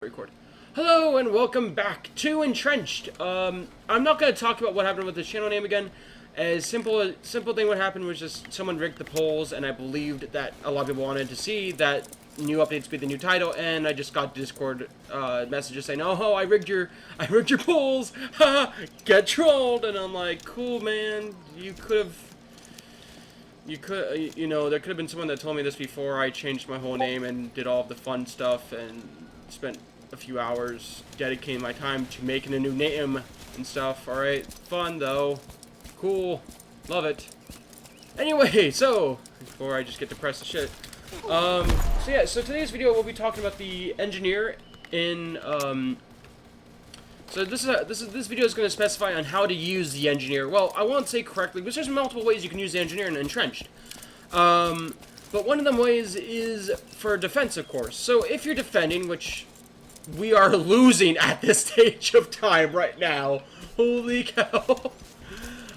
Record. Hello and welcome back to Entrenched. I'm not going to talk about what happened with the channel name again. A simple thing what happened was just someone rigged the polls, and I believed that a lot of people wanted to see that new updates be the new title, and I just got Discord messages saying, "Oh, I rigged your polls, get trolled," and I'm like, "Cool, man. You could, you know, there could have been someone that told me this before I changed my whole name and did all of the fun stuff and spent a few hours dedicating my time to making a new name and stuff. Alright, fun though. Cool. Love it. Anyway, so, before I just get depressed as shit. So today's video we'll be talking about the engineer in, so this video is going to specify on how to use the engineer. Well, I won't say correctly, because there's multiple ways you can use the engineer in Entrenched. But one of them ways is for defense, of course. So if you're defending, which we are losing at this stage of time right now. Holy cow.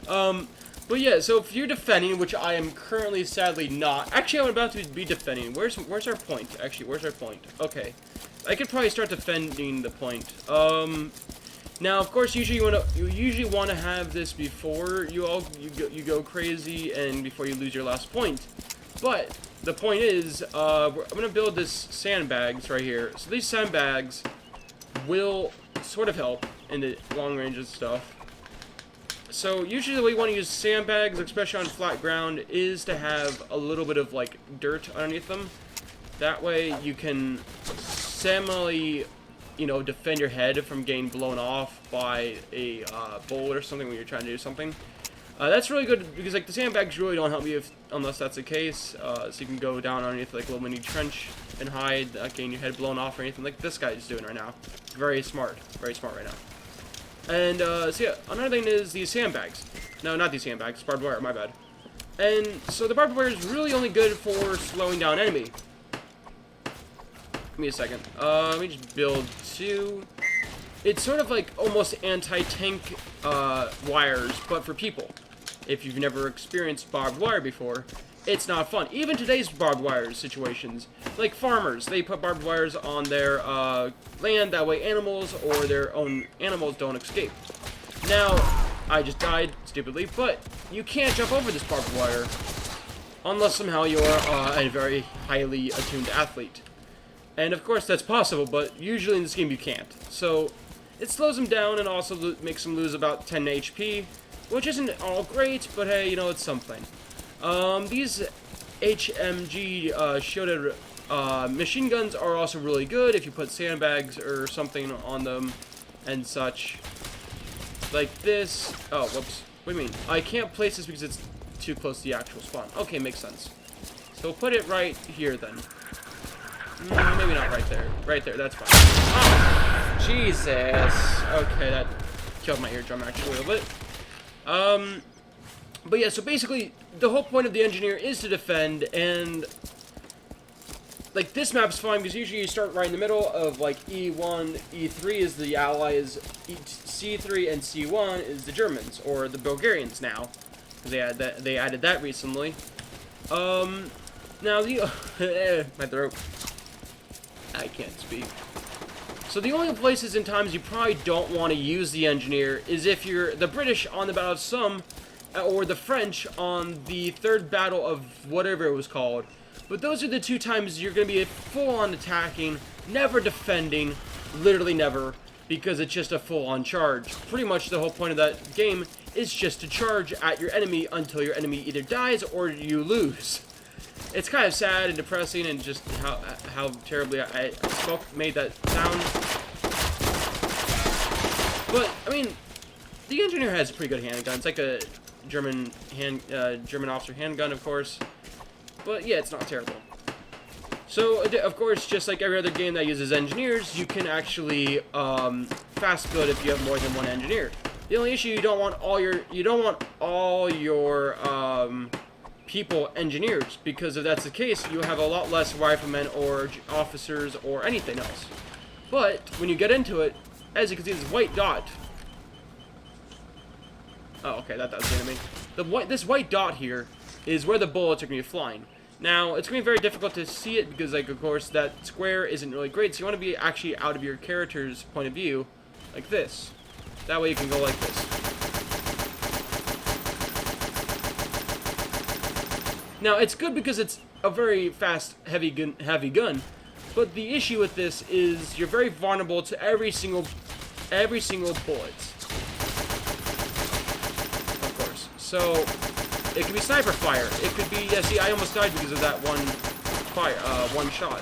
But yeah, so if you're defending, which I am currently sadly not. Actually, I'm about to be defending. Where's our point? Actually, where's our point? Okay. I could probably start defending the point. Now, of course, you usually want to have this before you go crazy and before you lose your last point. But the point is, I'm gonna build this sandbags right here. So these sandbags will sort of help in the long range and stuff. So usually the way you want to use sandbags, especially on flat ground, is to have a little bit of like dirt underneath them. That way you can semi, you know, defend your head from getting blown off by a bullet or something when you're trying to do something. That's really good because like the sandbags really don't help you unless that's the case. So you can go down underneath like a little mini trench and hide, getting your head blown off or anything like this guy is doing right now. Very smart right now. And so yeah, another thing is these sandbags. No, not these sandbags. Barbed wire. My bad. And so the barbed wire is really only good for slowing down enemy. Give me a second. Let me just build two. It's sort of like almost anti-tank wires, but for people. If you've never experienced barbed wire before, it's not fun. Even today's barbed wire situations, like farmers, they put barbed wires on their land, that way animals or their own animals don't escape. Now, I just died, stupidly, but you can't jump over this barbed wire unless somehow you're a very highly attuned athlete. And of course that's possible, but usually in this game you can't. So it slows them down and also makes them lose about 10 HP, which isn't all great, but hey, you know, it's something. These HMG shielded machine guns are also really good if you put sandbags or something on them and such. Like this. Oh, whoops. What do you mean? I can't place this because it's too close to the actual spawn. Okay, makes sense. So we'll put it right here then. Maybe not right there. Right there, that's fine. Oh, Jesus. Okay, that killed my eardrum actually a little bit. But yeah, so basically, the whole point of the engineer is to defend, and like this map's fine because usually you start right in the middle of like E1, E3 is the Allies, C3 and C1 is the Germans or the Bulgarians now, because they added that recently. Now the my throat. I can't speak. So the only places and times you probably don't want to use the engineer is if you're the British on the Battle of Somme, or the French on the third battle of whatever it was called. But those are the two times you're going to be full-on attacking, never defending, literally never, because it's just a full-on charge. Pretty much the whole point of that game is just to charge at your enemy until your enemy either dies or you lose. It's kind of sad and depressing, and just how terribly I made that sound. But I mean, the engineer has a pretty good handgun. It's like a German officer handgun, of course. But yeah, it's not terrible. So of course, just like every other game that uses engineers, you can actually fast build if you have more than one engineer. The only issue, you don't want all your people engineers, because if that's the case, you have a lot less riflemen or officers or anything else. But when you get into it, as you can see, this white dot. Oh, okay, that was the enemy. This white dot here is where the bullets are going to be flying. Now, it's going to be very difficult to see it because, like, of course, that square isn't really great, so you want to be actually out of your character's point of view, like this. That way you can go like this. Now, it's good because it's a very fast, heavy gun, but the issue with this is you're very vulnerable to every single bullet. Of course. So, it could be sniper fire. It could be, yeah, see, I almost died because of that one shot.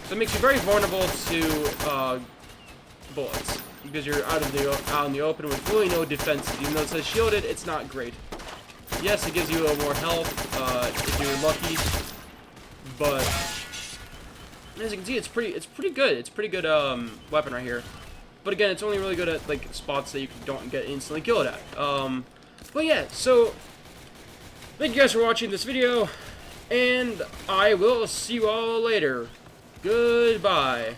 So it makes you very vulnerable to bullets because you're out in the open with really no defenses. Even though it says shielded, it's not great. Yes, it gives you a little more health if you're lucky, but as you can see, it's pretty good. It's pretty good weapon right here. But again, it's only really good at like spots that you don't get instantly killed at. But yeah, so thank you guys for watching this video, and I will see you all later. Goodbye.